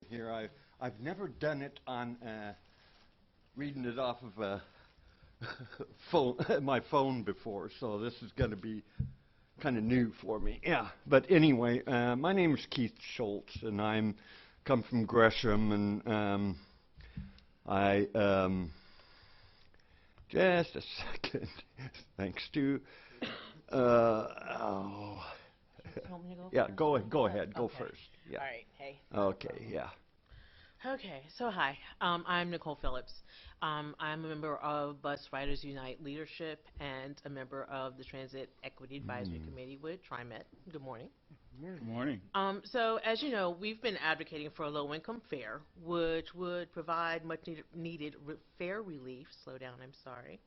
Here, I've never done it on reading it off of a phone, my phone before, so this is going to be kind of new for me. Yeah, but anyway, my name is Keith Schultz, and I'm come from Gresham, and I just a second, thanks to oh. You want me to go Yeah, first? go ahead, go Okay. first. Yeah. All right. Hey. Okay, yeah. Okay. So hi. I'm Nicole Phillips. I'm a member of Bus Riders Unite Leadership and a member of the Transit Equity Advisory Committee with Trimet. Good morning. Good morning. So, as you know, we've been advocating for a low-income fare, which would provide much-needed fare relief, slow down, I'm sorry,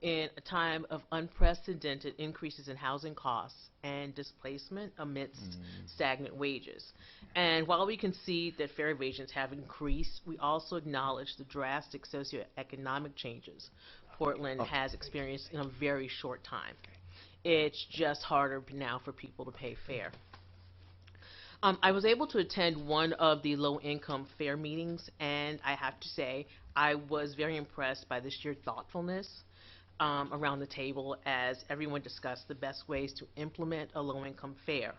in a time of unprecedented increases in housing costs and displacement amidst stagnant wages. And while we concede that fare evasions have increased, we also acknowledge the drastic socioeconomic changes Portland has experienced in a very short time. It's just harder now for people to pay fare. I was able to attend one of the low-income fare meetings, and I have to say I was very impressed by the sheer thoughtfulness around the table as everyone discussed the best ways to implement a low-income fare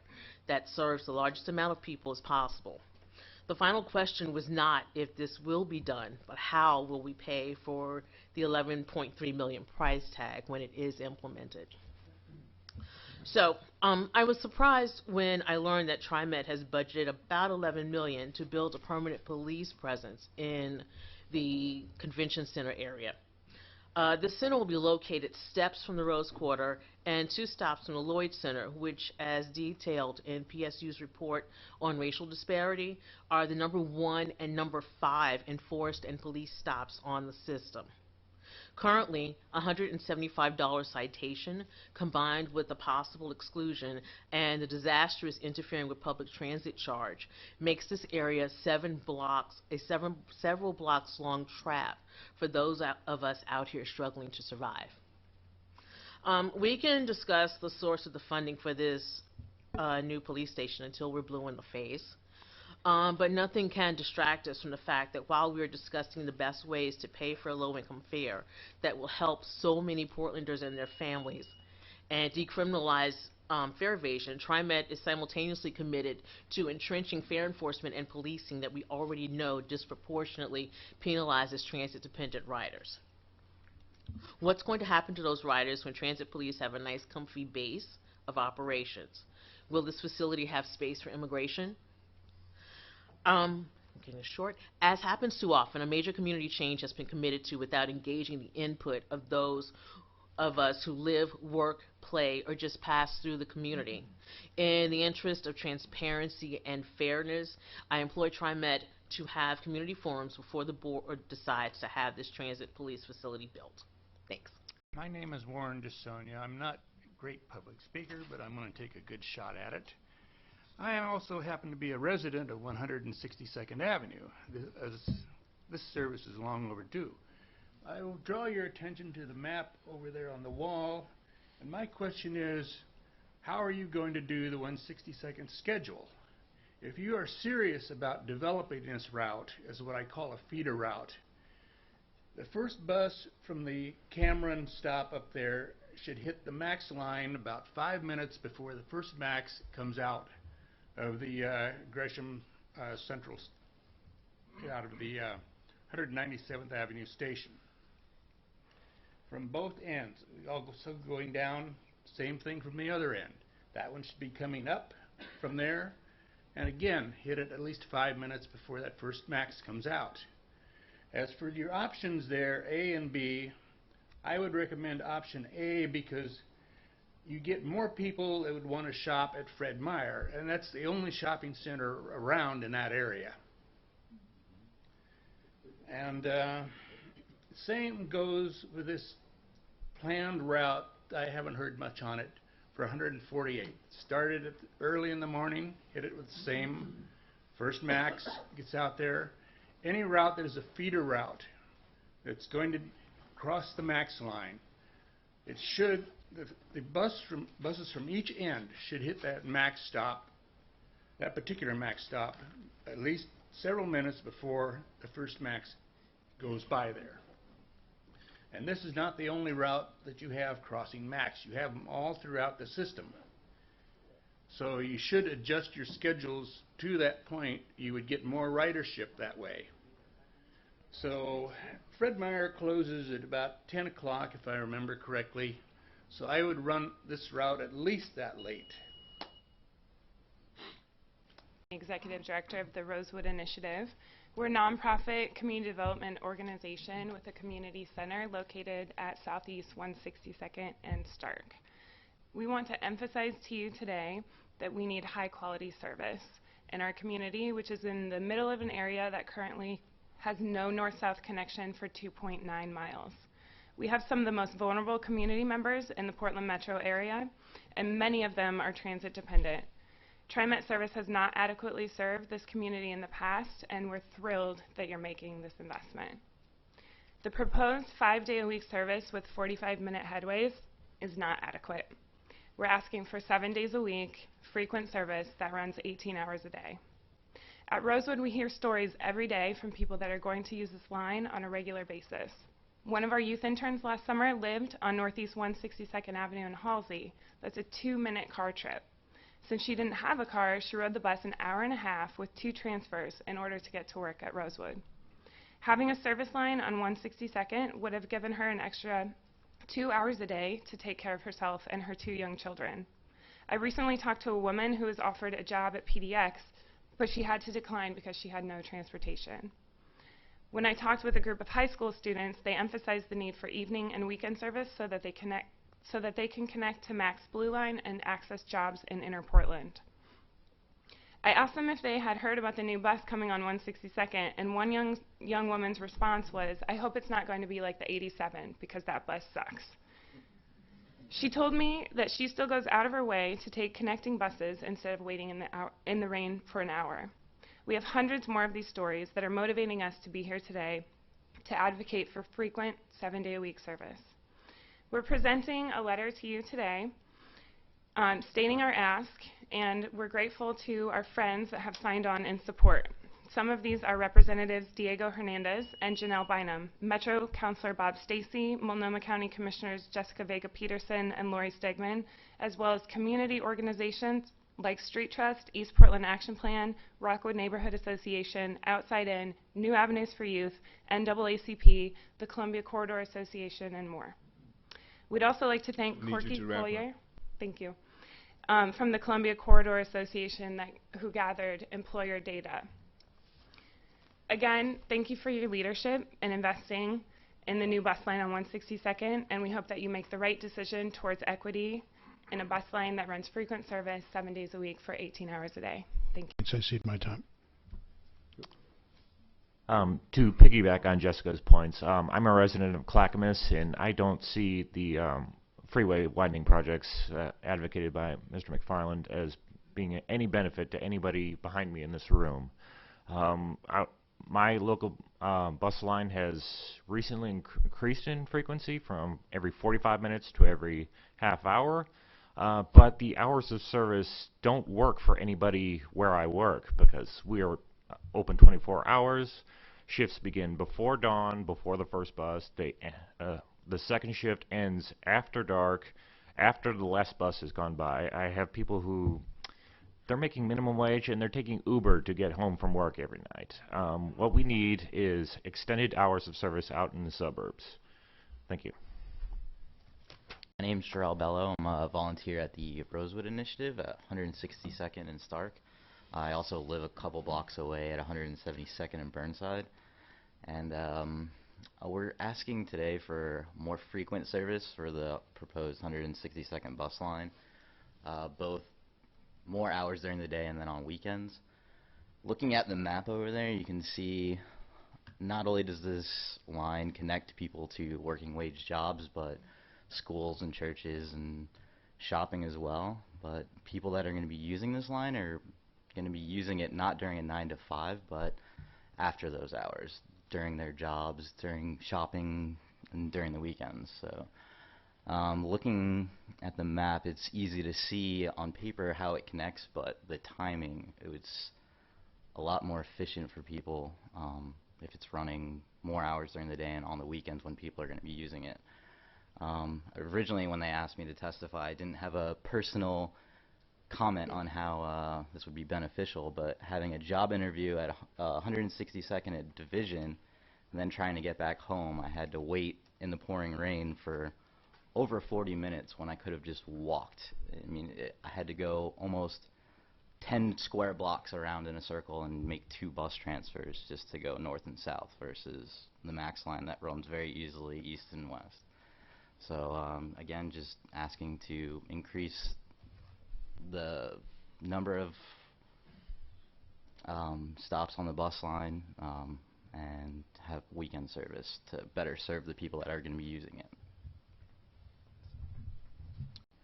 that serves the largest amount of people as possible. The final question was not if this will be done, but how will we pay for the $11.3 million price tag when it is implemented. So I was surprised when I learned that TriMet has budgeted about $11 million to build a permanent police presence in the convention center area. The center will be located steps from the Rose Quarter and 2 stops from the Lloyd Center, which, as detailed in PSU's report on racial disparity, are the #1 and #5 enforced and police stops on the system. Currently, a $175 citation combined with the possible exclusion and the disastrous interfering with public transit charge makes this area several blocks long trap for those of us out here struggling to survive. We can discuss the source of the funding for this new police station until we're blue in the face. But nothing can distract us from the fact that while we are discussing the best ways to pay for a low-income fare that will help so many Portlanders and their families and decriminalize fare evasion, TriMet is simultaneously committed to entrenching fare enforcement and policing that we already know disproportionately penalizes transit-dependent riders. What's going to happen to those riders when transit police have a nice, comfy base of operations? Will this facility have space for immigration? Getting short. As happens too often, a major community change has been committed to without engaging the input of those of us who live, work, play, or just pass through the community. In the interest of transparency and fairness, I employ TriMet to have community forums before the board decides to have this transit police facility built. Thanks. My name is Warren DeSonia. I'm not a great public speaker, but I'm going to take a good shot at it. I also happen to be a resident of 162nd Avenue. This service is long overdue. I will draw your attention to the map over there on the wall, and my question is, how are you going to do the 162nd schedule? If you are serious about developing this route as what I call a feeder route, the first bus from the Cameron stop up there should hit the Max line about 5 minutes before the first Max comes out of the Gresham Central, out of the 197th Avenue station. From both ends, also going down, same thing from the other end. That one should be coming up from there, and again, hit it at least 5 minutes before that first Max comes out. As for your options there, A and B, I would recommend option A because you get more people that would want to shop at Fred Meyer, and that's the only shopping center around in that area. And same goes with this planned route. I haven't heard much on it for 148. Started early in the morning, hit it with the same first Max, gets out there. Any route that is a feeder route that's going to cross the Max line, it should, the buses from each end should hit that Max stop, that particular Max stop, at least several minutes before the first max goes by there. And this is not the only route that you have crossing max. You have them all throughout the system. So you should adjust your schedules to that point. You would get more ridership that way. So Fred Meyer closes at about 10 o'clock, if I remember correctly. So I would run this route at least that late. Executive Director of the Rosewood Initiative. We're a nonprofit community development organization with a community center located at Southeast 162nd and Stark. We want to emphasize to you today that we need high quality service in our community, which is in the middle of an area that currently has no north-south connection for 2.9 miles. We have some of the most vulnerable community members in the Portland metro area, and many of them are transit dependent. Trimet service has not adequately served this community in the past, and we're thrilled that you're making this investment. The proposed 5-day-a-week service with 45-minute headways is not adequate. We're asking for 7 days a week, frequent service that runs 18 hours a day. At Rosewood, we hear stories every day from people that are going to use this line on a regular basis. One of our youth interns last summer lived on Northeast 162nd Avenue in Halsey. That's a 2-minute car trip. Since she didn't have a car, she rode the bus an hour and a half with 2 transfers in order to get to work at Rosewood. Having a service line on 162nd would have given her an extra 2 hours a day to take care of herself and her 2 young children. I recently talked to a woman who was offered a job at PDX, but she had to decline because she had no transportation. When I talked with a group of high school students, they emphasized the need for evening and weekend service so that they can connect to Max Blue Line and access jobs in Inner Portland. I asked them if they had heard about the new bus coming on 162nd, and one young woman's response was, "I hope it's not going to be like the 87, because that bus sucks." She told me that she still goes out of her way to take connecting buses instead of waiting in the rain for an hour. We have hundreds more of these stories that are motivating us to be here today to advocate for frequent 7-day-a-week service. We're presenting a letter to you today stating our ask, and we're grateful to our friends that have signed on in support. Some of these are Representatives Diego Hernandez and Janelle Bynum, Metro Councilor Bob Stacy, Multnomah County Commissioners Jessica Vega-Peterson and Lori Stegman, as well as community organizations like Street Trust, East Portland Action Plan, Rockwood Neighborhood Association, Outside In, New Avenues for Youth, NAACP, the Columbia Corridor Association, and more. We'd also like to thank Corky Collier, thank you, from the Columbia Corridor Association who gathered employer data. Again, thank you for your leadership in investing in the new bus line on 162nd, and we hope that you make the right decision towards equity in a bus line that runs frequent service 7 days a week for 18 hours a day. Thank you. I cede my time. To piggyback on Jessica's points, I'm a resident of Clackamas, and I don't see the freeway widening projects advocated by Mr. McFarland as being any benefit to anybody behind me in this room. My local bus line has recently increased in frequency from every 45 minutes to every half hour, but the hours of service don't work for anybody where I work because we are open 24 hours. Shifts begin before dawn, before the first bus. The second shift ends after dark, after the last bus has gone by. I have people who they're making minimum wage and they're taking Uber to get home from work every night. What we need is extended hours of service out in the suburbs. Thank you. My name's Jarrell Bello. I'm a volunteer at the Rosewood Initiative at 162nd and Stark. I also live a couple blocks away at 172nd and Burnside. And we're asking today for more frequent service for the proposed 162nd bus line, both more hours during the day and then on weekends. Looking at the map over there, you can see not only does this line connect people to working wage jobs, but schools and churches and shopping as well. But people that are going to be using this line are going to be using it not during a 9 to 5, but after those hours, during their jobs, during shopping, and during the weekends. So looking at the map, it's easy to see on paper how it connects, but the timing, it's a lot more efficient for people if it's running more hours during the day and on the weekends when people are going to be using it. Originally, when they asked me to testify, I didn't have a personal comment on how this would be beneficial, but having a job interview at 162nd at Division and then trying to get back home, I had to wait in the pouring rain for over 40 minutes when I could have just walked. I mean, I had to go almost 10 square blocks around in a circle and make 2 bus transfers just to go north and south versus the Max line that roams very easily east and west. So again, just asking to increase the number of stops on the bus line and have weekend service to better serve the people that are going to be using it.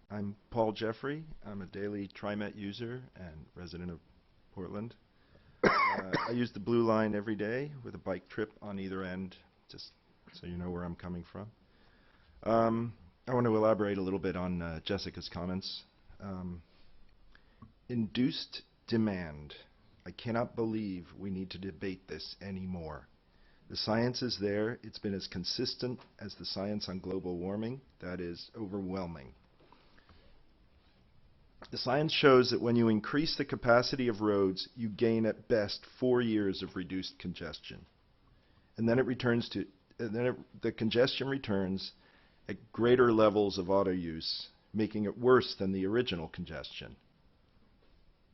I'm Paul Jeffrey. I'm a daily Trimet user and resident of Portland. I use the Blue Line every day with a bike trip on either end, just so you know where I'm coming from. I want to elaborate a little bit on Jessica's comments. Induced demand. I cannot believe we need to debate this anymore. The science is there. It's been as consistent as the science on global warming. That is overwhelming. The science shows that when you increase the capacity of roads, you gain at best 4 years of reduced congestion. And then the congestion returns at greater levels of auto use, making it worse than the original congestion.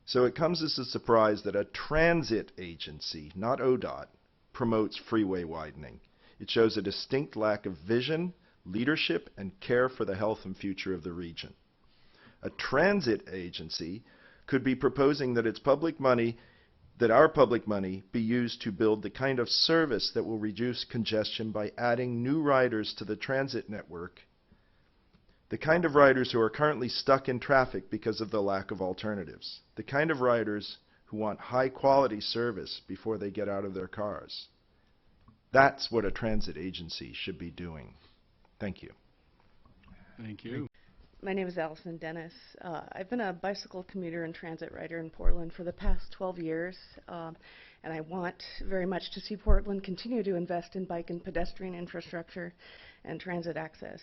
So it comes as a surprise that a transit agency, not ODOT, promotes freeway widening. It shows a distinct lack of vision, leadership, and care for the health and future of the region. A transit agency could be proposing that our public money be used to build the kind of service that will reduce congestion by adding new riders to the transit network, the kind of riders who are currently stuck in traffic because of the lack of alternatives, the kind of riders who want high-quality service before they get out of their cars. That's what a transit agency should be doing. Thank you. Thank you. My name is Allison Dennis. I've been a bicycle commuter and transit rider in Portland for the past 12 years, and I want very much to see Portland continue to invest in bike and pedestrian infrastructure and transit access.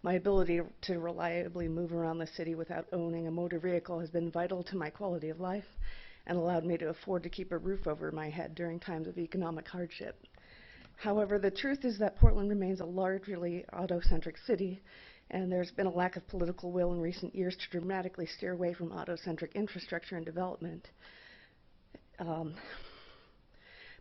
My ability to reliably move around the city without owning a motor vehicle has been vital to my quality of life and allowed me to afford to keep a roof over my head during times of economic hardship. However, the truth is that Portland remains a largely auto-centric city, and there's been a lack of political will in recent years to dramatically steer away from auto-centric infrastructure and development.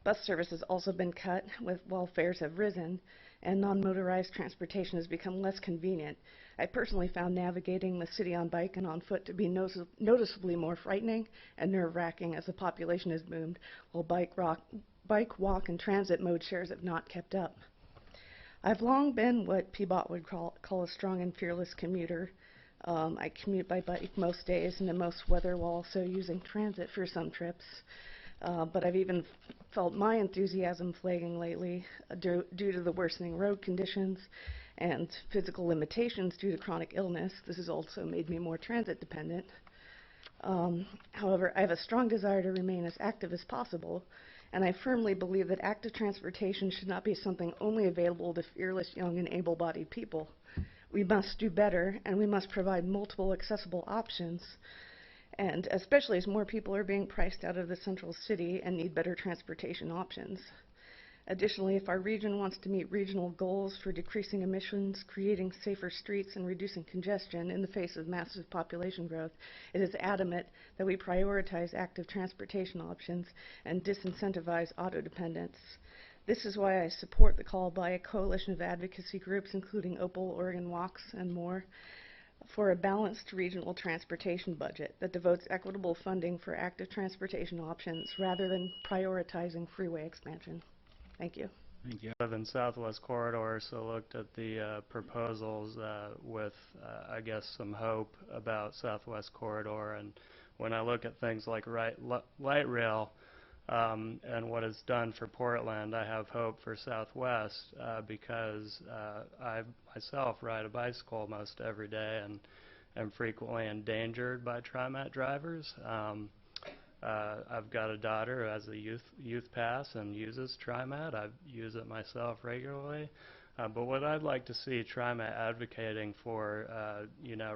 Bus service has also been cut while fares have risen, and non-motorized transportation has become less convenient. I personally found navigating the city on bike and on foot to be noticeably more frightening and nerve-wracking as the population has boomed, while bike, walk, and transit mode shares have not kept up. I've long been what Peabot would call a strong and fearless commuter. I commute by bike most days and in most weather while also using transit for some trips. But I've even felt my enthusiasm flagging lately due to the worsening road conditions and physical limitations due to chronic illness. This has also made me more transit dependent. However, I have a strong desire to remain as active as possible, and I firmly believe that active transportation should not be something only available to fearless, young, and able-bodied people. We must do better, and we must provide multiple accessible options, and especially as more people are being priced out of the central city and need better transportation options. Additionally, if our region wants to meet regional goals for decreasing emissions, creating safer streets, and reducing congestion in the face of massive population growth, it is adamant that we prioritize active transportation options and disincentivize auto dependence. This is why I support the call by a coalition of advocacy groups, including Opal, Oregon Walks, and more, for a balanced regional transportation budget that devotes equitable funding for active transportation options rather than prioritizing freeway expansion. Thank you. Thank you. I live in Southwest Corridor, so looked at the proposals with, I guess, some hope about Southwest Corridor. And when I look at things like light rail and what it's done for Portland, I have hope for Southwest because I myself ride a bicycle most every day and am frequently endangered by Trimet drivers. I've got a daughter who has a youth pass and uses TriMet. I use it myself regularly. But what I'd like to see TriMet advocating for,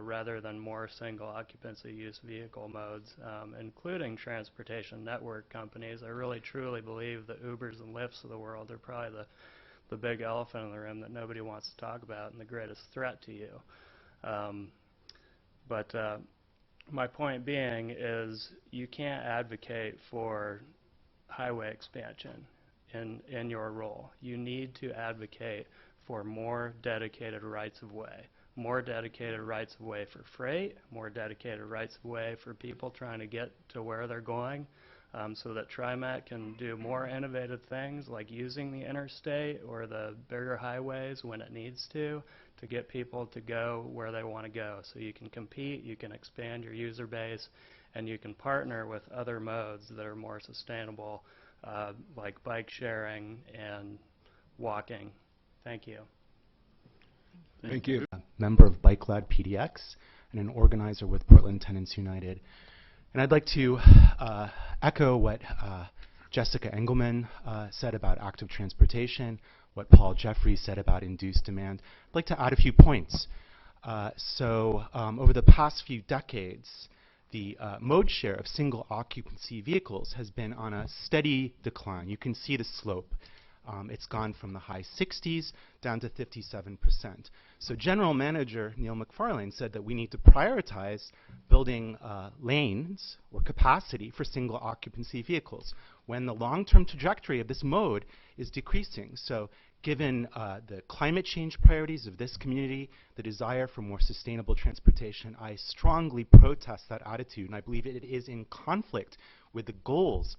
rather than more single occupancy use vehicle modes, including transportation network companies. I really truly believe the Ubers and Lyfts of the world are probably the big elephant in the room that nobody wants to talk about and the greatest threat to you. My point being is you can't advocate for highway expansion in your role. You need to advocate for more dedicated rights of way. More dedicated rights of way for freight, more dedicated rights of way for people trying to get to where they're going, so that TriMet can do more innovative things like using the interstate or the bigger highways when it needs to get people to go where they want to go. So you can compete, you can expand your user base, and you can partner with other modes that are more sustainable, like bike sharing and walking. Thank you. Thank you. A member of Bike Lad PDX and an organizer with Portland Tenants United. And I'd like to echo what Jessica Engelman said about active transportation, what Paul Jeffries said about induced demand. I'd like to add a few points. Over the past few decades, the mode share of single occupancy vehicles has been on a steady decline. You can see the slope. It's gone from the high 60s down to 57%. So General Manager Neil McFarlane said that we need to prioritize building lanes or capacity for single occupancy vehicles when the long-term trajectory of this mode is decreasing. So given the climate change priorities of this community, the desire for more sustainable transportation, I strongly protest that attitude, and I believe it is in conflict with the goals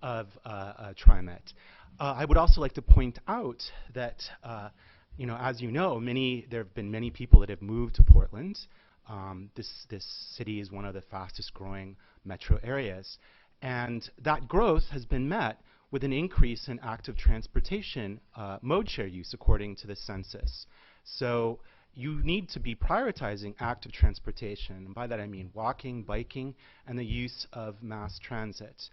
of TriMet. I would also like to point out that, as you know, there have been many people that have moved to Portland. This city is one of the fastest growing metro areas. And that growth has been met with an increase in active transportation mode share use according to the census. So you need to be prioritizing active transportation. And by that I mean walking, biking, and the use of mass transit.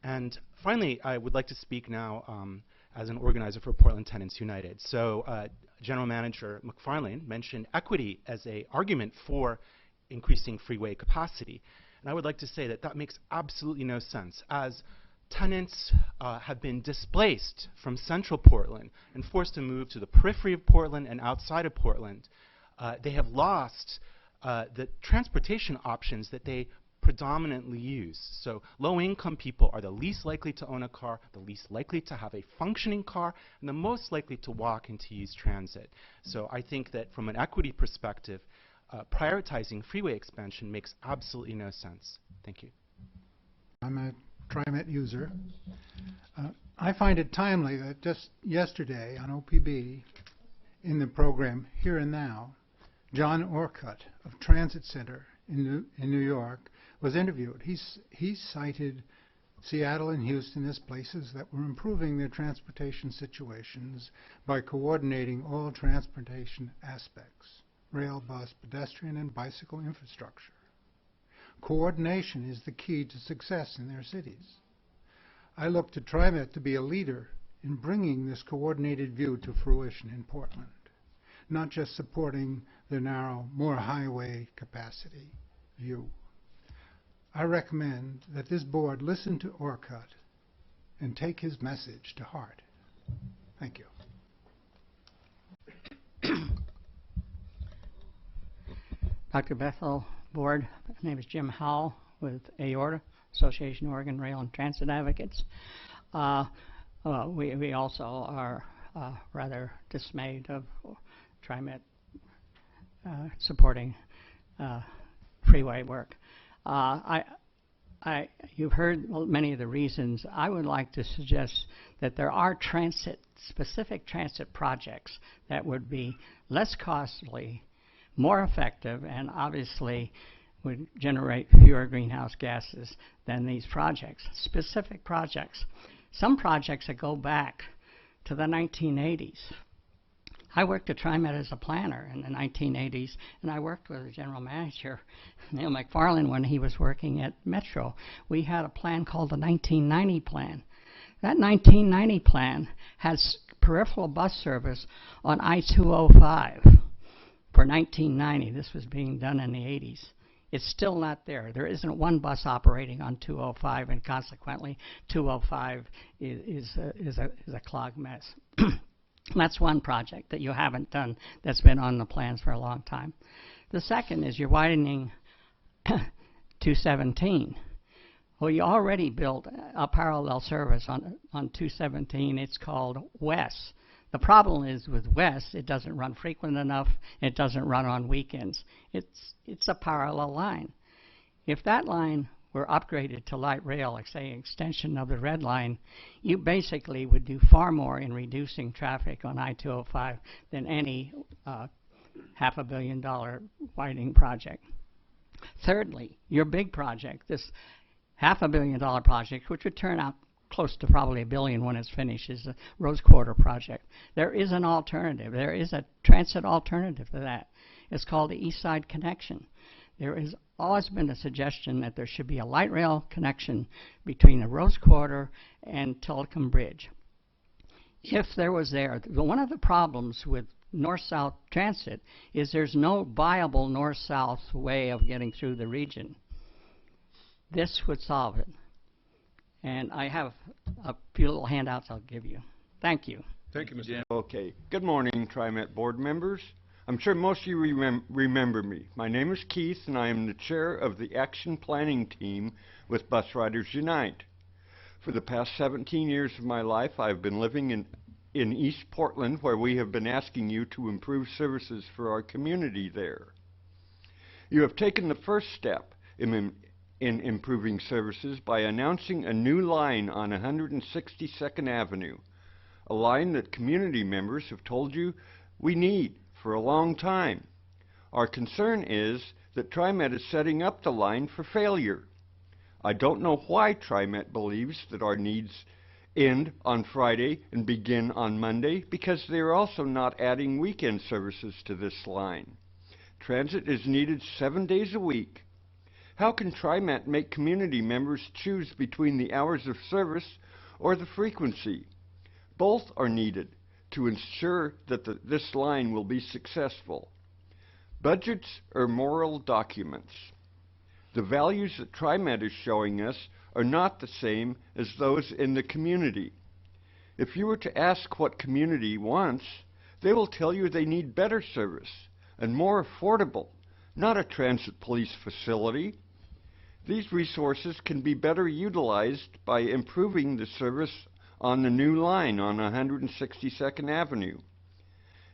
And finally, I would like to speak now as an organizer for Portland Tenants United. So General Manager McFarlane mentioned equity as an argument for increasing freeway capacity. And I would like to say that that makes absolutely no sense. As tenants have been displaced from central Portland and forced to move to the periphery of Portland and outside of Portland, they have lost the transportation options that they predominantly use. So low-income people are the least likely to own a car, the least likely to have a functioning car, and the most likely to walk and to use transit. So I think that from an equity perspective, prioritizing freeway expansion makes absolutely no sense. Thank you. I'm a TriMet user. I find it timely that just yesterday on OPB, in the program Here and Now, John Orcutt of Transit Center in New York was interviewed. He cited Seattle and Houston as places that were improving their transportation situations by coordinating all transportation aspects: rail, bus, pedestrian, and bicycle infrastructure. Coordination is the key to success in their cities. I look to TriMet to be a leader in bringing this coordinated view to fruition in Portland, not just supporting the narrow, more highway capacity view. I recommend that this board listen to Orcutt and take his message to heart. Thank you. Dr. Bethel, board. My name is Jim Howell with AORTA, Association of Oregon Rail and Transit Advocates. We also are rather dismayed of TriMet supporting freeway work. You've heard many of the reasons. I would like to suggest that there are specific transit projects that would be less costly, more effective, and obviously would generate fewer greenhouse gases than these projects. Specific projects. Some projects that go back to the 1980s. I worked at TriMet as a planner in the 1980s, and I worked with the general manager, Neil McFarland, when he was working at Metro. We had a plan called the 1990 plan. That 1990 plan has peripheral bus service on I-205 for 1990. This was being done in the 80s. It's still not there. There isn't one bus operating on 205, and consequently, 205 is a clogged mess. That's one project that you haven't done that's been on the plans for a long time. The second is you're widening 217. Well, you already built a parallel service on 217. It's called West. The problem is with West, it doesn't run frequent enough. It doesn't run on weekends. It's a parallel line. If that line were upgraded to light rail, like say an extension of the red line, you basically would do far more in reducing traffic on I-205 than any $500 million widening project. Thirdly, your big project, this $500 million project, which would turn out close to probably $1 billion when it's finished, is the Rose Quarter project. There is an alternative. There is a transit alternative to that. It's called the East Side Connection. There has always been a suggestion that there should be a light rail connection between the Rose Quarter and Telecom Bridge. If there was there, one of the problems with north-south transit is there's no viable north-south way of getting through the region. This would solve it. And I have a few little handouts I'll give you. Thank you. Thank you, Mr. Okay. Good morning, TriMet board members. I'm sure most of you remember me. My name is Keith, and I am the chair of the Action Planning Team with Bus Riders Unite. For the past 17 years of my life, I've been living in East Portland, where we have been asking you to improve services for our community there. You have taken the first step in improving services by announcing a new line on 162nd Avenue, a line that community members have told you we need for a long time. Our concern is that TriMet is setting up the line for failure. I don't know why TriMet believes that our needs end on Friday and begin on Monday, because they are also not adding weekend services to this line. Transit is needed 7 days a week. How can TriMet make community members choose between the hours of service or the frequency? Both are needed to ensure that this line will be successful. Budgets are moral documents. The values that TriMet is showing us are not the same as those in the community. If you were to ask what community wants, they will tell you they need better service and more affordable, not a transit police facility. These resources can be better utilized by improving the service on the new line on 162nd Avenue.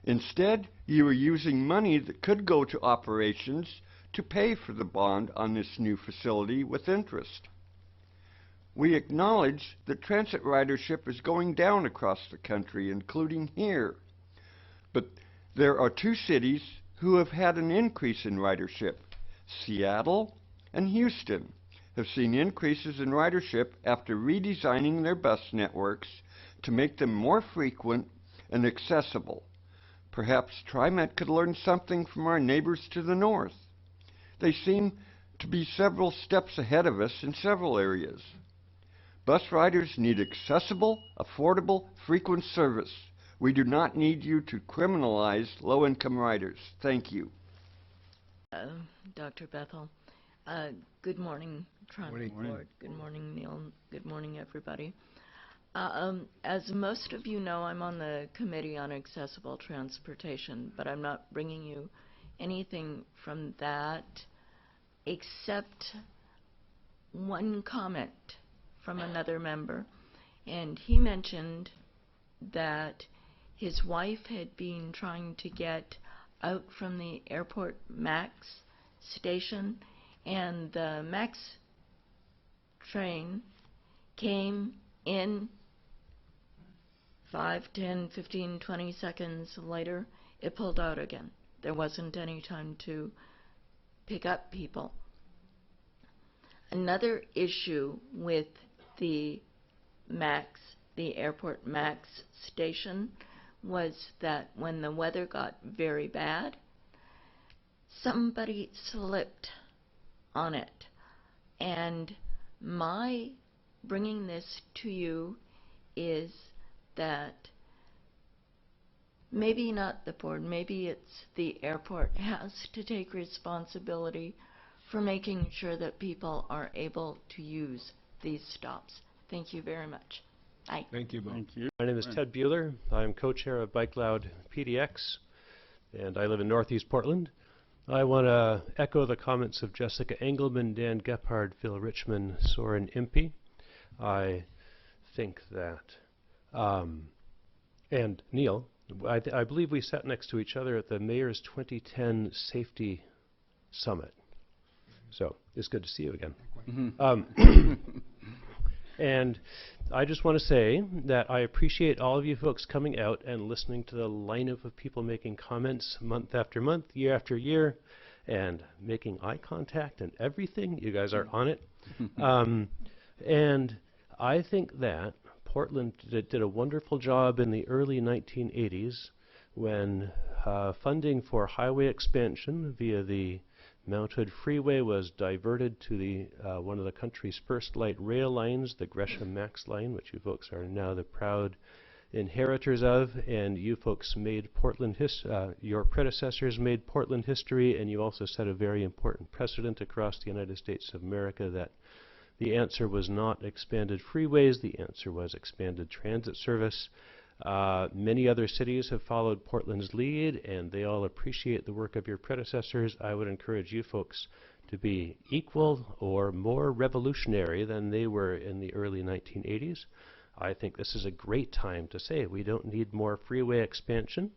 Instead, you are using money that could go to operations to pay for the bond on this new facility with interest. We acknowledge that transit ridership is going down across the country, including here. But there are two cities who have had an increase in ridership. Seattle and Houston have seen increases in ridership after redesigning their bus networks to make them more frequent and accessible. Perhaps TriMet could learn something from our neighbors to the north. They seem to be several steps ahead of us in several areas. Bus riders need accessible, affordable, frequent service. We do not need you to criminalize low-income riders. Thank you. Dr. Bethel. Good morning, TriMet Board. Good morning, Neil. Good morning, everybody. As most of you know, I'm on the Committee on Accessible Transportation, but I'm not bringing you anything from that except one comment from another member. And he mentioned that his wife had been trying to get out from the Airport Max station, and the Max train came in 5, 10, 15, 20 seconds later. It pulled out again. There wasn't any time to pick up people. Another issue with the Airport Max station was that when the weather got very bad, somebody slipped on it. And my bringing this to you is that maybe not the board, maybe it's the airport has to take responsibility for making sure that people are able to use these stops. Thank you very much. Bye. Thank you, Bob. Thank you. My name is Ted Bueller. I'm co-chair of Bike Loud PDX, and I live in Northeast Portland. I want to echo the comments of Jessica Engelman, Dan Gephardt, Phil Richmond, Soren Impey. I think that, and Neil, I believe we sat next to each other at the Mayor's 2010 Safety Summit. So it's good to see you again. And I just want to say that I appreciate all of you folks coming out and listening to the lineup of people making comments month after month, year after year, and making eye contact and everything. You guys are on it. And I think that Portland did a wonderful job in the early 1980s when funding for highway expansion via the Mount Hood Freeway was diverted to the one of the country's first light rail lines, the Gresham Max line, which you folks are now the proud inheritors of, and you folks made Portland your predecessors made Portland history, and you also set a very important precedent across the United States of America that the answer was not expanded freeways, the answer was expanded transit service. Many other cities have followed Portland's lead, and they all appreciate the work of your predecessors. I would encourage you folks to be equal or more revolutionary than they were in the early 1980s. I think this is a great time to say we don't need more freeway expansion.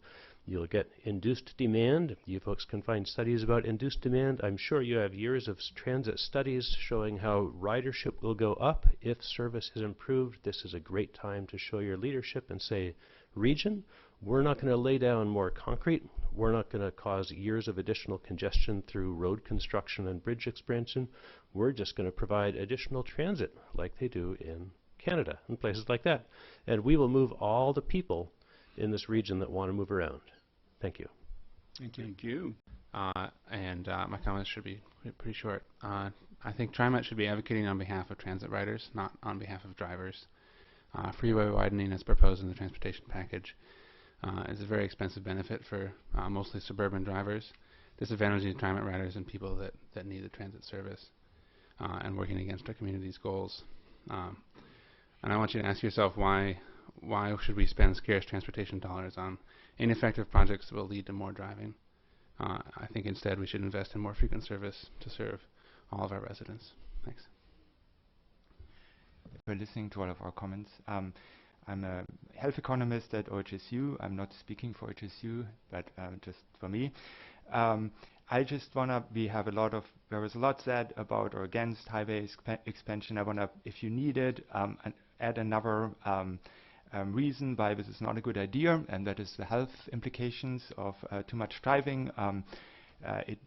You'll get induced demand. You folks can find studies about induced demand. I'm sure you have years of transit studies showing how ridership will go up if service is improved. This is a great time to show your leadership and say, region, we're not going to lay down more concrete. We're not going to cause years of additional congestion through road construction and bridge expansion. We're just going to provide additional transit like they do in Canada and places like that. And we will move all the people in this region that want to move around. Thank you. Thank you. Thank you. My comments should be pretty short. I think TriMet should be advocating on behalf of transit riders, not on behalf of drivers. Freeway widening as proposed in the transportation package is a very expensive benefit for mostly suburban drivers, disadvantaging TriMet riders and people that need the transit service, and working against our community's goals. And I want you to ask yourself why should we spend scarce transportation dollars on ineffective projects that will lead to more driving? I think instead we should invest in more frequent service to serve all of our residents. Thanks. For listening to all of our comments. I'm a health economist at OHSU. I'm not speaking for OHSU, but just for me. I just want to, there was a lot said about or against highway expansion. I want to, if you need it, add another reason why this is not a good idea, and that is the health implications of too much driving. It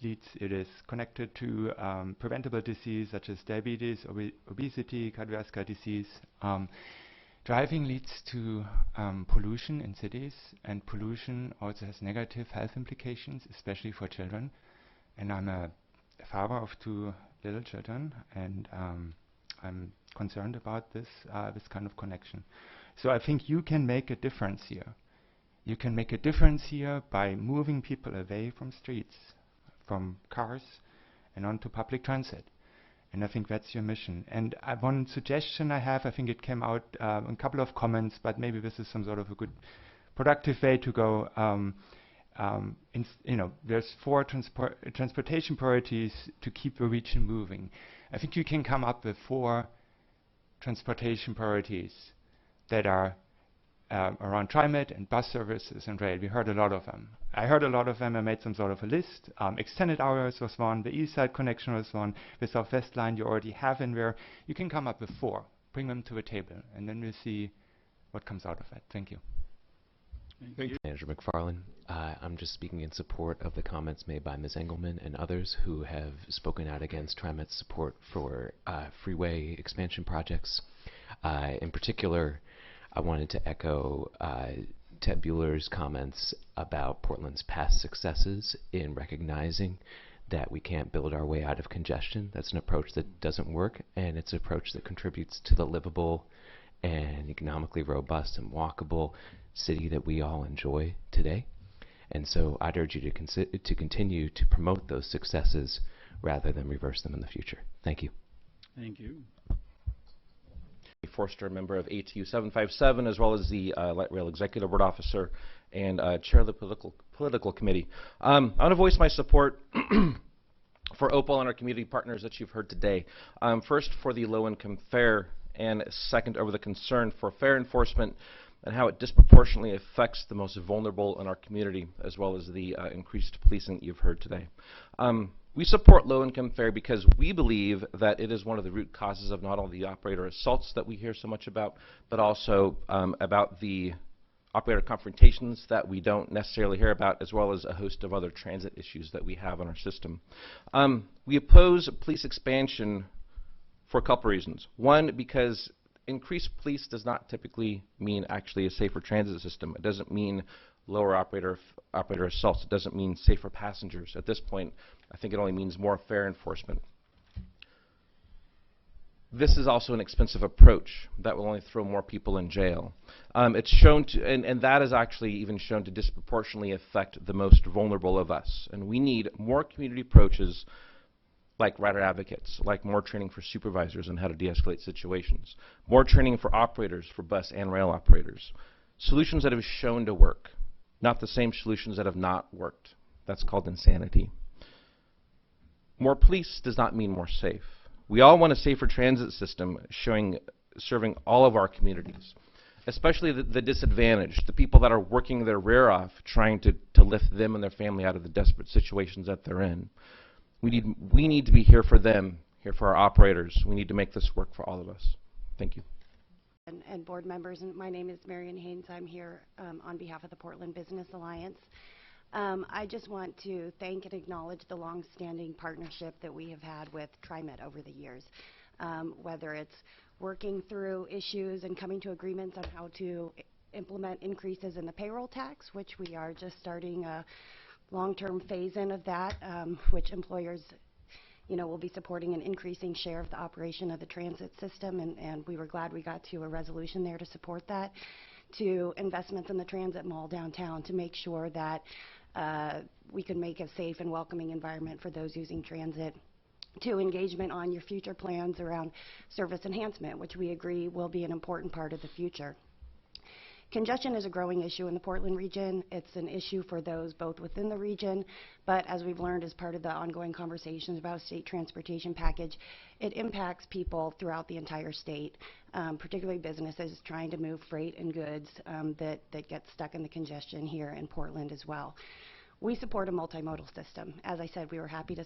is connected to preventable disease such as diabetes, obesity, cardiovascular disease. Driving leads to pollution in cities, and pollution also has negative health implications, especially for children. And I'm a father of 2 little children, and I'm concerned about this kind of connection. So I think you can make a difference here. You can make a difference here by moving people away from streets, from cars, and onto public transit. And I think that's your mission. And one suggestion I have, I think it came out in a couple of comments, but maybe this is some sort of a good productive way to go. There's 4 transportation priorities to keep the region moving. I think you can come up with 4 transportation priorities that are around TriMet and bus services and rail. We heard a lot of them. I heard a lot of them. I made some sort of a list. Extended hours was one. The east side connection was one. The southwest line you already have in there. You can come up with 4. Bring them to the table, and then we'll see what comes out of it. Thank you. Thank you. Manager McFarland. I'm just speaking in support of the comments made by Ms. Engelman and others who have spoken out against TriMet's support for freeway expansion projects. In particular, I wanted to echo Ted Bueller's comments about Portland's past successes in recognizing that we can't build our way out of congestion. That's an approach that doesn't work, and it's an approach that contributes to the livable and economically robust and walkable city that we all enjoy today. And so I'd urge you to continue to promote those successes rather than reverse them in the future. Thank you. Thank you. Forster, member of ATU 757, as well as the Light Rail Executive Board Officer and Chair of the Political Committee. I want to voice my support for Opal and our community partners that you've heard today. First, for the low-income fare, and second, over the concern for fare enforcement and how it disproportionately affects the most vulnerable in our community, as well as the increased policing that you've heard today. We support low-income fare because we believe that it is one of the root causes of not only the operator assaults that we hear so much about, but also about the operator confrontations that we don't necessarily hear about, as well as a host of other transit issues that we have in our system. We oppose police expansion for a couple reasons. One, because increased police does not typically mean actually a safer transit system. It doesn't mean lower operator assaults. It doesn't mean safer passengers. At this point, I think it only means more fare enforcement. This is also an expensive approach that will only throw more people in jail. It's shown to, and that is actually even shown to disproportionately affect the most vulnerable of us. And we need more community approaches like rider advocates, like more training for supervisors on how to de-escalate situations, more training for operators, for bus and rail operators, solutions that have shown to work, not the same solutions that have not worked. That's called insanity. More police does not mean more safe. We all want a safer transit system serving all of our communities, especially the disadvantaged, the people that are working their rear off trying to lift them and their family out of the desperate situations that they're in. We need to be here for them, here for our operators. We need to make this work for all of us. Thank you. And board members, and my name is Marion Haynes. I'm here on behalf of the Portland Business Alliance. I just want to thank and acknowledge the long-standing partnership that we have had with Trimet over the years, whether it's working through issues and coming to agreements on how to implement increases in the payroll tax, which we are just starting a long-term phase-in of that, which employers will be supporting an increasing share of the operation of the transit system, and we were glad we got to a resolution there to support that, to investments in the transit mall downtown to make sure that we can make a safe and welcoming environment for those using transit, to engagement on your future plans around service enhancement, which we agree will be an important part of the future. Congestion is a growing issue in the Portland region. It's an issue for those both within the region, but as we've learned as part of the ongoing conversations about state transportation package, it impacts people throughout the entire state, particularly businesses trying to move freight and goods that get stuck in the congestion here in Portland as well. We support a multimodal system. As I said, we were happy to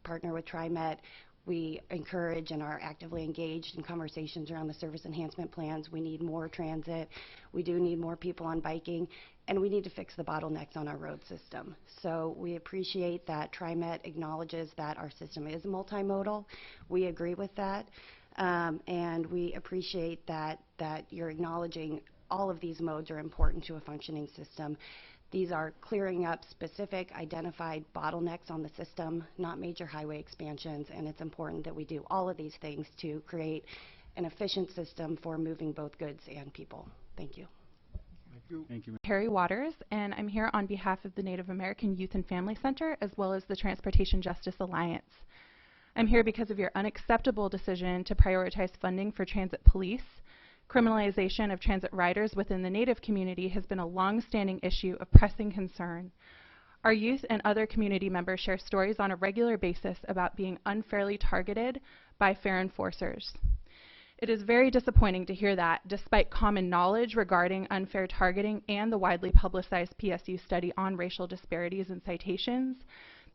partner with Trimet. We encourage and are actively engaged in conversations around the service enhancement plans. We need more transit. We do need more people on biking, and we need to fix the bottlenecks on our road system. So we appreciate that Trimet acknowledges that our system is multimodal. We agree with that, and we appreciate that you're acknowledging all of these modes are important to a functioning system. These are clearing up specific identified bottlenecks on the system, not major highway expansions, and it's important that we do all of these things to create an efficient system for moving both goods and people. Thank you. Thank you. Thank you. Harry Waters, and I'm here on behalf of the Native American Youth and Family Center, as well as the Transportation Justice Alliance. I'm here because of your unacceptable decision to prioritize funding for transit police. Criminalization of transit riders within the Native community has been a long-standing issue of pressing concern. Our youth and other community members share stories on a regular basis about being unfairly targeted by fare enforcers. It is very disappointing to hear that, despite common knowledge regarding unfair targeting and the widely publicized PSU study on racial disparities in citations,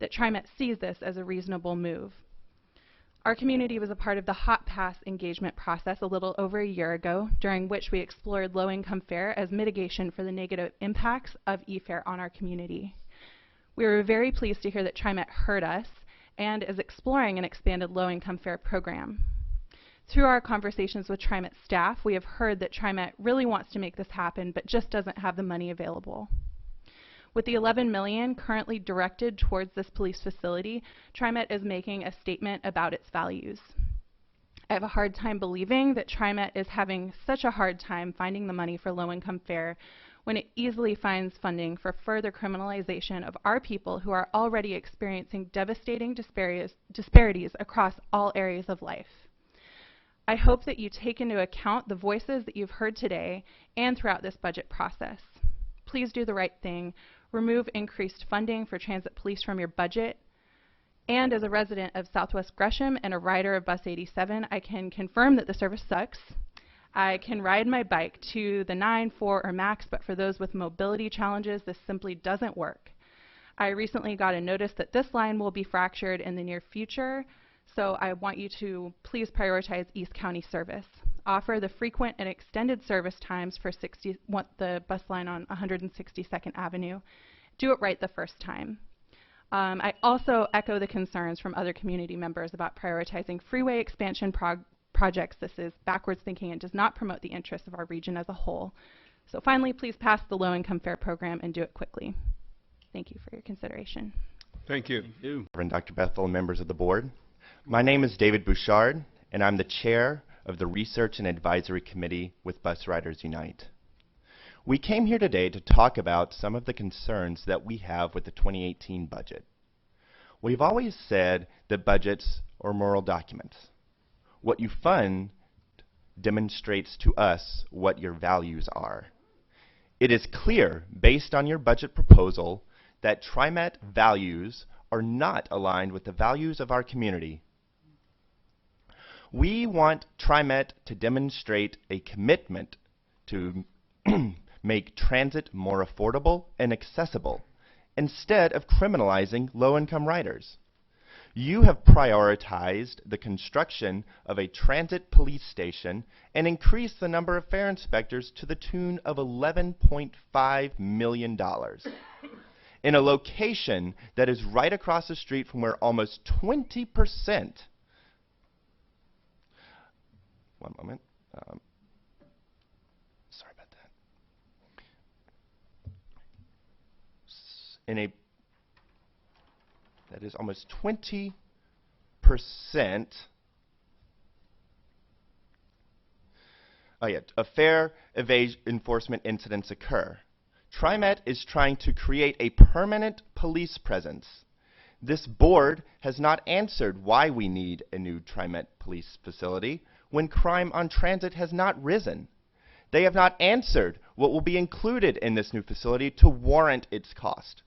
that Trimet sees this as a reasonable move. Our community was a part of the Hot Pass engagement process a little over a year ago, during which we explored low-income fare as mitigation for the negative impacts of e-fare on our community. We were very pleased to hear that Trimet heard us and is exploring an expanded low-income fare program. Through our conversations with TriMet staff, we have heard that TriMet really wants to make this happen, but just doesn't have the money available. With the $11 million currently directed towards this police facility, TriMet is making a statement about its values. I have a hard time believing that TriMet is having such a hard time finding the money for low-income fare when it easily finds funding for further criminalization of our people who are already experiencing devastating disparities across all areas of life. I hope that you take into account the voices that you've heard today and throughout this budget process. Please do the right thing. Remove increased funding for transit police from your budget. And as a resident of Southwest Gresham and a rider of Bus 87, I can confirm that the service sucks. I can ride my bike to the 9, 4, or max, but for those with mobility challenges, this simply doesn't work. I recently got a notice that this line will be fractured in the near future, so I want you to please prioritize East County service. Offer the frequent and extended service times for the bus line on 162nd Avenue. Do it right the first time. I also echo the concerns from other community members about prioritizing freeway expansion projects. This is backwards thinking and does not promote the interests of our region as a whole. So finally, please pass the low-income fare program and do it quickly. Thank you for your consideration. Thank you. Thank you. Reverend Dr. Bethel and members of the board. My name is David Bouchard, and I'm the chair of the Research and Advisory Committee with Bus Riders Unite. We came here today to talk about some of the concerns that we have with the 2018 budget. We've always said that budgets are moral documents. What you fund demonstrates to us what your values are. It is clear, based on your budget proposal, that TriMet values are not aligned with the values of our community. We want TriMet to demonstrate a commitment to make transit more affordable and accessible instead of criminalizing low-income riders. You have prioritized the construction of a transit police station and increased the number of fare inspectors to the tune of $11.5 million in a location that is right across the street from where almost 20%, one moment, sorry about that, that is almost 20% of fare evasion enforcement incidents occur. TriMet is trying to create a permanent police presence. This board has not answered why we need a new TriMet police facility when crime on transit has not risen. They have not answered what will be included in this new facility to warrant its cost.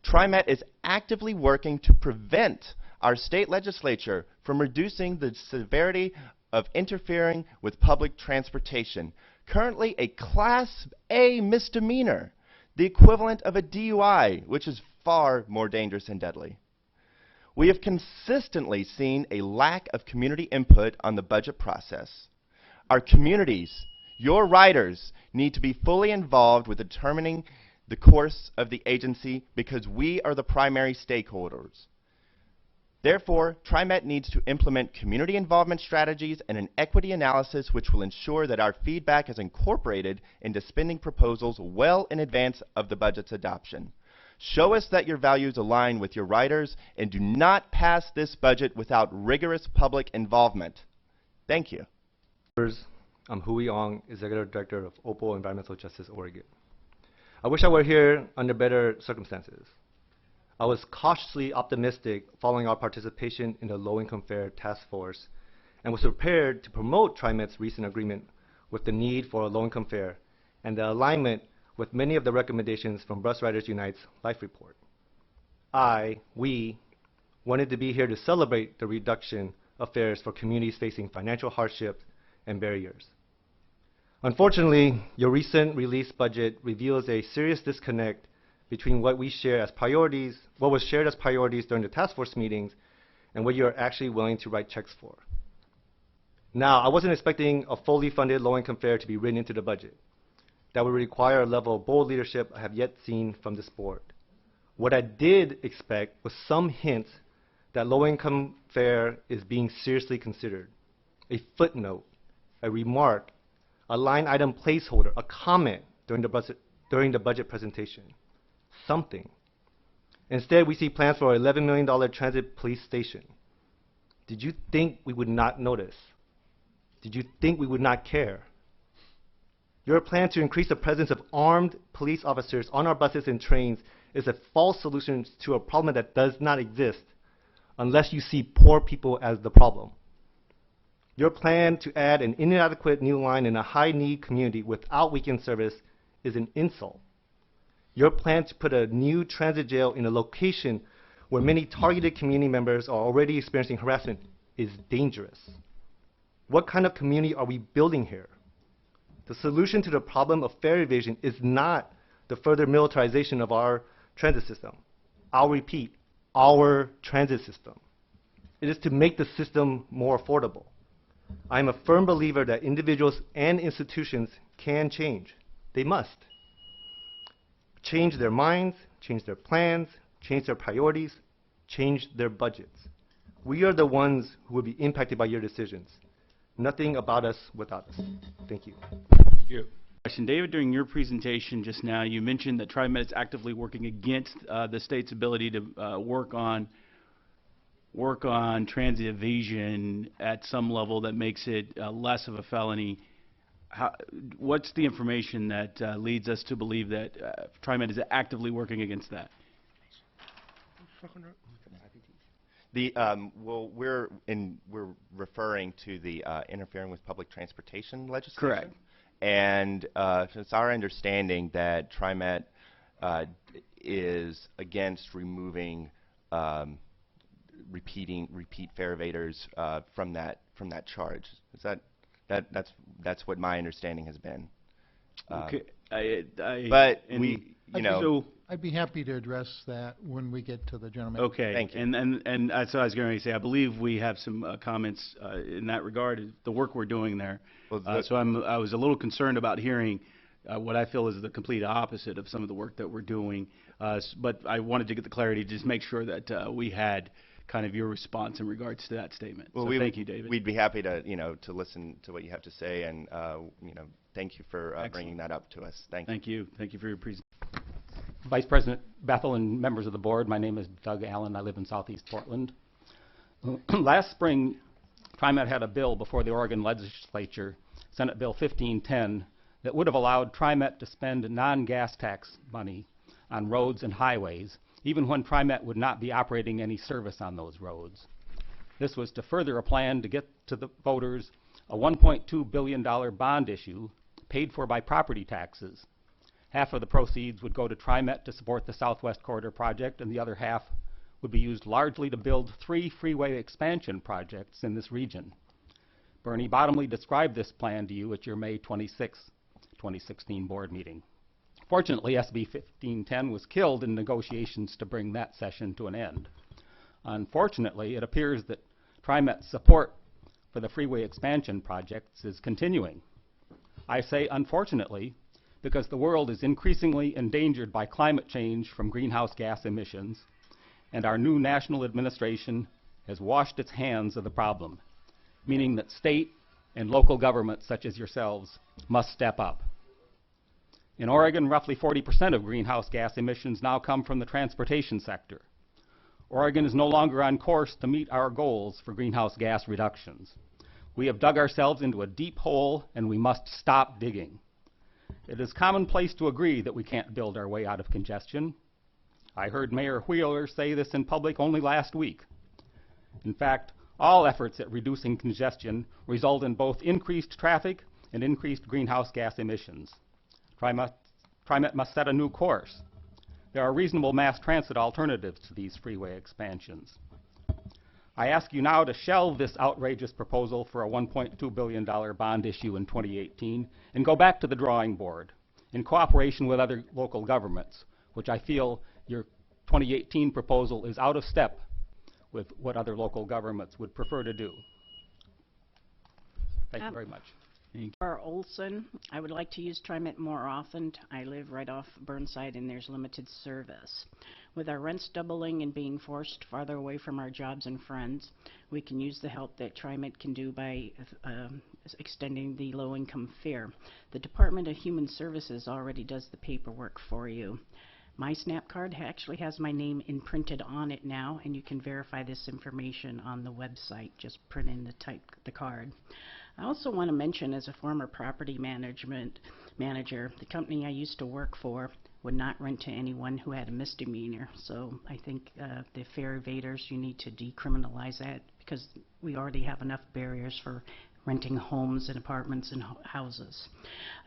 TriMet is actively working to prevent our state legislature from reducing the severity of interfering with public transportation. Currently a Class A misdemeanor, the equivalent of a DUI, which is far more dangerous and deadly. We have consistently seen a lack of community input on the budget process. Our communities, your riders, need to be fully involved with determining the course of the agency because we are the primary stakeholders. Therefore, TriMet needs to implement community involvement strategies and an equity analysis which will ensure that our feedback is incorporated into spending proposals well in advance of the budget's adoption. Show us that your values align with your riders and do not pass this budget without rigorous public involvement. Thank you. I'm Hui Ong, Executive Director of Opal Environmental Justice Oregon. I wish I were here under better circumstances. I was cautiously optimistic following our participation in the Low-Income Fare Task Force and was prepared to promote TriMet's recent agreement with the need for a low-income fare and the alignment with many of the recommendations from Bus Riders Unite's Life Report. We wanted to be here to celebrate the reduction of fares for communities facing financial hardship and barriers. Unfortunately, your recent released budget reveals a serious disconnect between what we share as priorities, what was shared as priorities during the task force meetings, and what you're actually willing to write checks for. Now, I wasn't expecting a fully funded low-income fare to be written into the budget. That would require a level of bold leadership I have yet seen from this board. What I did expect was some hint that low-income fare is being seriously considered. a footnote, a remark, a line item placeholder, a comment during the budget presentation. Something. Instead, we see plans for an $11 million transit police station. Did you think we would not notice? Did you think we would not care? Your plan to increase the presence of armed police officers on our buses and trains is a false solution to a problem that does not exist unless you see poor people as the problem. Your plan to add an inadequate new line in a high-need community without weekend service is an insult. Your plan to put a new transit jail in a location where many targeted community members are already experiencing harassment is dangerous. What kind of community are we building here? The solution to the problem of fare evasion is not the further militarization of our transit system. I'll repeat, our transit system. It is to make the system more affordable. I am a firm believer that individuals and institutions can change. They must. Change their minds, change their plans, change their priorities, change their budgets. We are the ones who will be impacted by your decisions. Nothing about us without us. Thank you. Thank you. Question. David, during your presentation just now, you mentioned that TriMet is actively working against the state's ability to work on transit evasion at some level that makes it less of a felony. What's the information that leads us to believe that TriMet is actively working against that? Well, we're referring to the interfering with public transportation legislation. Correct. And it's our understanding that TriMet is against removing repeat fare evaders from that charge. Is that's what my understanding has been. Okay. But we, so I'd be happy to address that when we get to the gentleman. okay. Thank you. And so I was going to say, I believe we have some comments in that regard. The work we're doing there. Well, So I was a little concerned about hearing what I feel is the complete opposite of some of the work that we're doing. But I wanted to get the clarity to just make sure that we had kind of your response in regards to that statement. Well, so thank you, David. We'd be happy to to listen to what you have to say, and thank you for bringing that up to us. Thank you. Thank you for your presentation. Vice President Bethel and members of the board, my name is Doug Allen. I live in Southeast Portland. Last spring, TriMet had a bill before the Oregon legislature, Senate Bill 1510, that would have allowed TriMet to spend non-gas tax money on roads and highways, even when TriMet would not be operating any service on those roads. This was to further a plan to get to the voters a $1.2 billion bond issue paid for by property taxes. Half of the proceeds would go to TriMet to support the Southwest Corridor project, and the other half would be used largely to build 3 freeway expansion projects in this region. Bernie Bottomley described this plan to you at your May 26, 2016 board meeting. Fortunately, SB 1510 was killed in negotiations to bring that session to an end. Unfortunately, it appears that TriMet's support for the freeway expansion projects is continuing. I say unfortunately because the world is increasingly endangered by climate change from greenhouse gas emissions, and our new national administration has washed its hands of the problem, meaning that state and local governments such as yourselves must step up. In Oregon, roughly 40% of greenhouse gas emissions now come from the transportation sector. Oregon is no longer on course to meet our goals for greenhouse gas reductions. We have dug ourselves into a deep hole, and we must stop digging. It is commonplace to agree that we can't build our way out of congestion. I heard Mayor Wheeler say this in public only last week. In fact, all efforts at reducing congestion result in both increased traffic and increased greenhouse gas emissions. TriMet must set a new course. There are reasonable mass transit alternatives to these freeway expansions. I ask you now to shelve this outrageous proposal for a $1.2 billion bond issue in 2018 and go back to the drawing board in cooperation with other local governments, which I feel your 2018 proposal is out of step with what other local governments would prefer to do. Thank you very much. Laura Olson. I would like to use TriMet more often. I live right off Burnside and there's limited service. With our rents doubling and being forced farther away from our jobs and friends, we can use the help that TriMet can do by extending the low-income fare. The Department of Human Services already does the paperwork for you. My SNAP card actually has my name imprinted on it now, and you can verify this information on the website. Just print in the card. I also want to mention, as a former property manager, the company I used to work for would not rent to anyone who had a misdemeanor. So I think the fare evaders, you need to decriminalize that, because we already have enough barriers for renting homes and apartments and houses.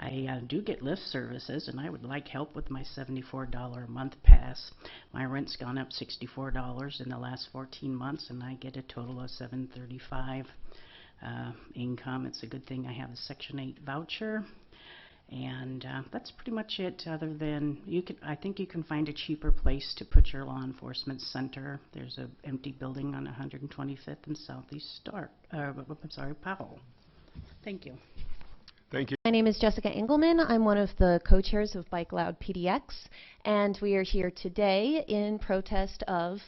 I do get Lyft services, and I would like help with my $74 a month pass. My rent's gone up $64 in the last 14 months, and I get a total of $735 income. It's a good thing I have a Section 8 voucher. And that's pretty much it, other than I think you can find a cheaper place to put your law enforcement center. There's an empty building on 125th and Southeast Powell. Thank you. Thank you. My name is Jessica Engelman. I'm one of the co-chairs of Bike Loud PDX, and we are here today in protest of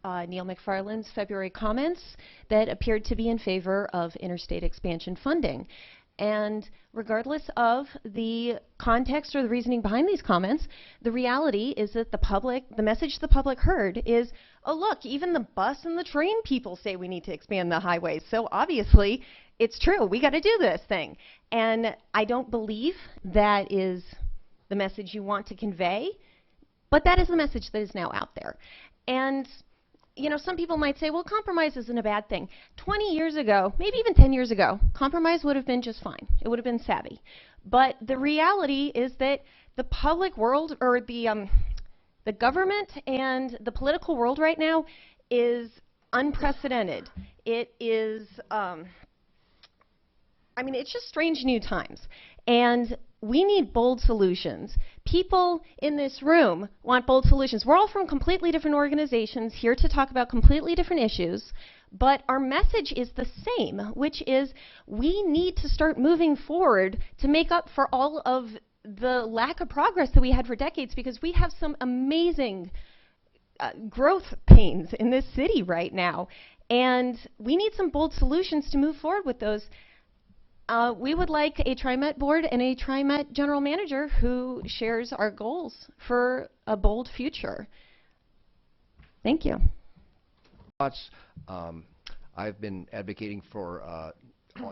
Neil McFarland's February comments that appeared to be in favor of interstate expansion funding. And regardless of the context or the reasoning behind these comments, the reality is that the message the public heard is, oh look, even the bus and the train people say we need to expand the highways. So obviously it's true, we got to do this thing. And I don't believe that is the message you want to convey, but that is the message that is now out there. And you know, some people might say, well, compromise isn't a bad thing. 20 years ago, maybe even 10 years ago, compromise would have been just fine. It would have been savvy. But the reality is that the public world, or the government and the political world right now is unprecedented. It is, I mean, it's just strange new times. And we need bold solutions. People in this room want bold solutions. We're all from completely different organizations here to talk about completely different issues, but our message is the same, which is we need to start moving forward to make up for all of the lack of progress that we had for decades, because we have some amazing growth pains in this city right now, and we need some bold solutions to move forward with those. We would like a TriMet board and a TriMet general manager who shares our goals for a bold future. Thank you. I've been advocating for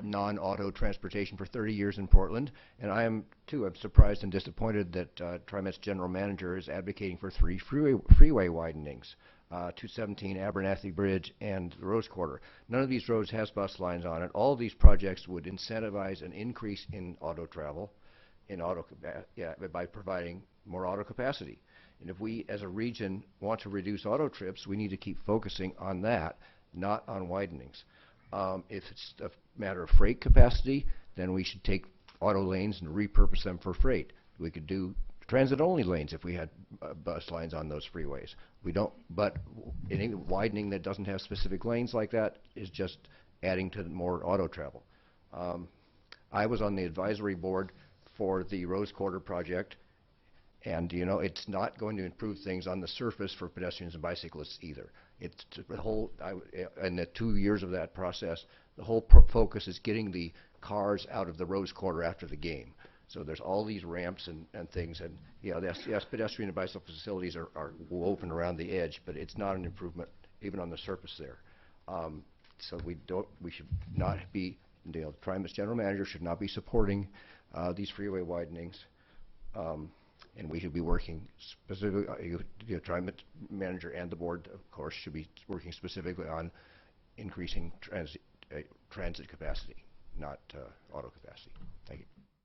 non-auto transportation for 30 years in Portland, and I am too. I'm surprised and disappointed that TriMet's general manager is advocating for 3 freeway widenings. 217 Abernathy Bridge and the Rose Quarter. None of these roads has bus lines on it. All of these projects would incentivize an increase in auto travel, by providing more auto capacity. And if we, as a region, want to reduce auto trips, we need to keep focusing on that, not on widenings. If it's a matter of freight capacity, then we should take auto lanes and repurpose them for freight. We could do transit-only lanes if we had bus lines on those freeways. We don't, but any widening that doesn't have specific lanes like that is just adding to more auto travel. I was on the advisory board for the Rose Quarter project, and you know, it's not going to improve things on the surface for pedestrians and bicyclists either. It's the whole, in the 2 years of that process, the whole focus is getting the cars out of the Rose Quarter after the game. So there's all these ramps and things, and yes, pedestrian and bicycle facilities are woven around the edge, but it's not an improvement even on the surface there. So we should not be, TriMet's general manager should not be supporting these freeway widenings, and we should be working specifically. TriMet manager and the board, of course, should be working specifically on increasing transit capacity, not auto capacity. Thank you.